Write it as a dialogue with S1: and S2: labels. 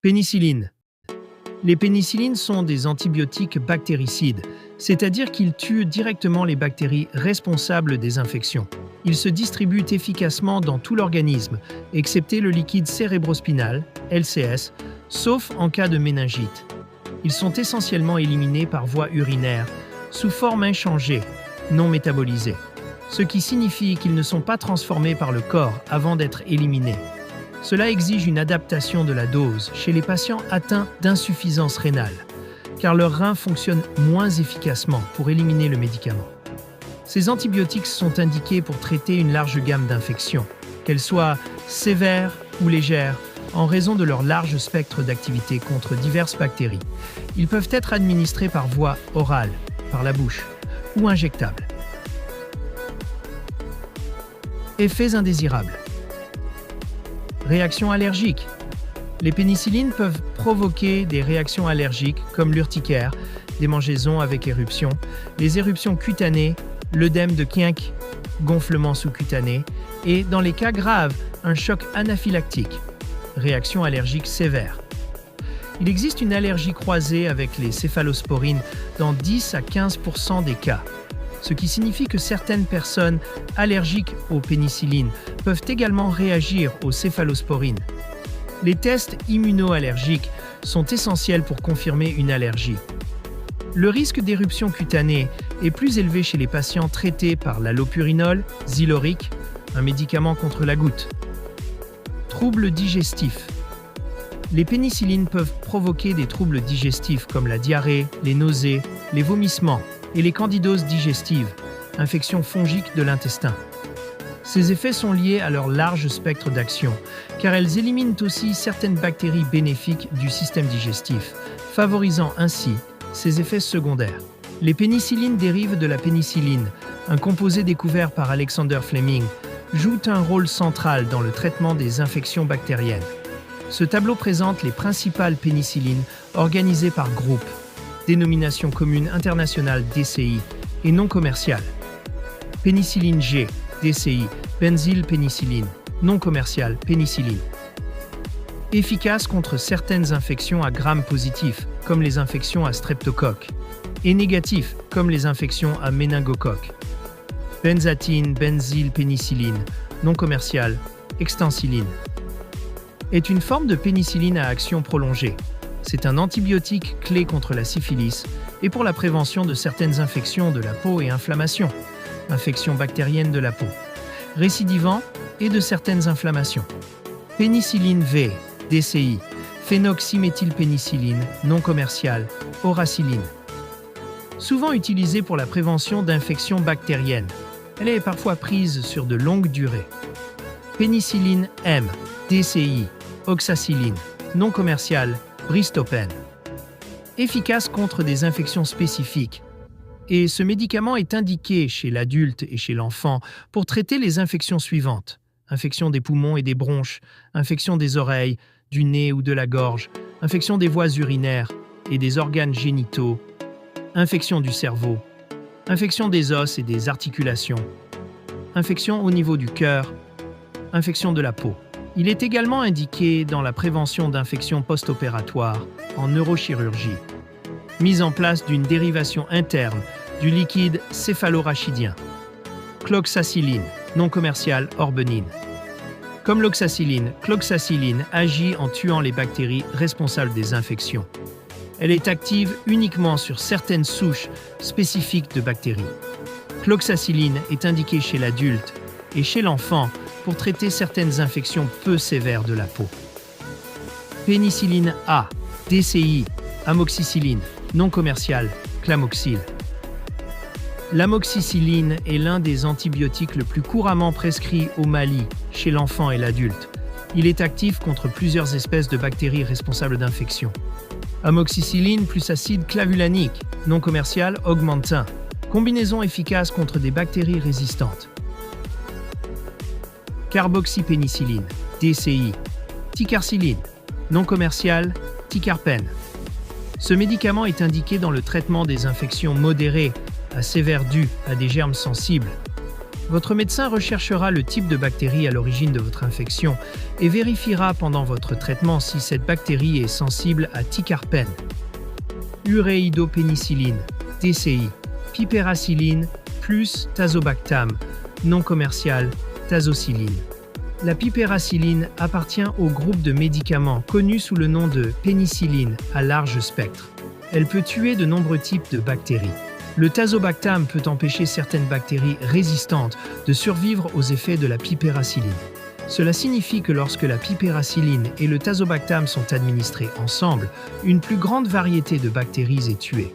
S1: Pénicilline. Les pénicillines sont des antibiotiques bactéricides, c'est-à-dire qu'ils tuent directement les bactéries responsables des infections. Ils se distribuent efficacement dans tout l'organisme, excepté le liquide cérébrospinal, LCS, sauf en cas de méningite. Ils sont essentiellement éliminés par voie urinaire, sous forme inchangée, non métabolisée, ce qui signifie qu'ils ne sont pas transformés par le corps avant d'être éliminés. Cela exige une adaptation de la dose chez les patients atteints d'insuffisance rénale, car leurs reins fonctionnent moins efficacement pour éliminer le médicament. Ces antibiotiques sont indiqués pour traiter une large gamme d'infections, qu'elles soient sévères ou légères, en raison de leur large spectre d'activité contre diverses bactéries. Ils peuvent être administrés par voie orale, par la bouche, ou injectables. Effets indésirables. Réactions allergiques. Les pénicillines peuvent provoquer des réactions allergiques comme l'urticaire, des démangeaisons avec éruption, les éruptions cutanées, l'œdème de Kienck, gonflement sous-cutané et, dans les cas graves, un choc anaphylactique, réaction allergique sévère. Il existe une allergie croisée avec les céphalosporines dans 10 à 15% des cas, ce qui signifie que certaines personnes allergiques aux pénicillines peuvent également réagir aux céphalosporines. Les tests immunoallergiques sont essentiels pour confirmer une allergie. Le risque d'éruption cutanée est plus élevé chez les patients traités par l'allopurinol, Zyloric, un médicament contre la goutte. Troubles digestifs. Les pénicillines peuvent provoquer des troubles digestifs comme la diarrhée, les nausées, les vomissements et les candidoses digestives, infections fongiques de l'intestin. Ces effets sont liés à leur large spectre d'action, car elles éliminent aussi certaines bactéries bénéfiques du système digestif, favorisant ainsi ces effets secondaires. Les pénicillines dérivent de la pénicilline, un composé découvert par Alexander Fleming, jouent un rôle central dans le traitement des infections bactériennes. Ce tableau présente les principales pénicillines organisées par groupe, dénomination commune internationale DCI et non commerciale. Pénicilline G, DCI, benzylpénicilline, non commerciale, pénicilline. Efficace contre certaines infections à gram positif, comme les infections à streptocoque, et négatif, comme les infections à méningocoque. Benzatine, benzylpénicilline, non commerciale, extensiline. Est une forme de pénicilline à action prolongée. C'est un antibiotique clé contre la syphilis et pour la prévention de certaines infections de la peau et inflammations, infections bactériennes de la peau, récidivants et de certaines inflammations. Pénicilline V, DCI, phénoxyméthylpénicilline, non commerciale, auracyline. Souvent utilisée pour la prévention d'infections bactériennes, elle est parfois prise sur de longues durées. Pénicilline M, DCI, oxacilline, non commerciale, Bristopen. Efficace contre des infections spécifiques. Et ce médicament est indiqué chez l'adulte et chez l'enfant pour traiter les infections suivantes. Infection des poumons et des bronches, infection des oreilles, du nez ou de la gorge, infection des voies urinaires et des organes génitaux, infection du cerveau, infection des os et des articulations, infection au niveau du cœur, infection de la peau. Il est également indiqué dans la prévention d'infections post-opératoires en neurochirurgie. Mise en place d'une dérivation interne du liquide céphalorachidien. Cloxacilline, non commerciale, orbenine. Comme l'oxacilline, cloxacilline agit en tuant les bactéries responsables des infections. Elle est active uniquement sur certaines souches spécifiques de bactéries. Cloxacilline est indiquée chez l'adulte et chez l'enfant pour traiter certaines infections peu sévères de la peau. Pénicilline A, DCI, amoxicilline, non commerciale, Clamoxyl. L'amoxicilline est l'un des antibiotiques le plus couramment prescrit au Mali, chez l'enfant et l'adulte. Il est actif contre plusieurs espèces de bactéries responsables d'infections. Amoxicilline plus acide clavulanique, non commercial, augmentin. Combinaison efficace contre des bactéries résistantes. Carboxypénicilline, DCI. Ticarciline, non commercial, ticarpène. Ce médicament est indiqué dans le traitement des infections modérées à sévères dues à des germes sensibles. Votre médecin recherchera le type de bactérie à l'origine de votre infection et vérifiera pendant votre traitement si cette bactérie est sensible à ticarpène, uréidopénicilline, TCI, piperacilline plus tazobactam, non commercial, tazocilline. La piperacilline appartient au groupe de médicaments connu sous le nom de pénicilline à large spectre. Elle peut tuer de nombreux types de bactéries. Le tazobactam peut empêcher certaines bactéries résistantes de survivre aux effets de la piperacilline. Cela signifie que lorsque la piperacilline et le tazobactam sont administrés ensemble, une plus grande variété de bactéries est tuée.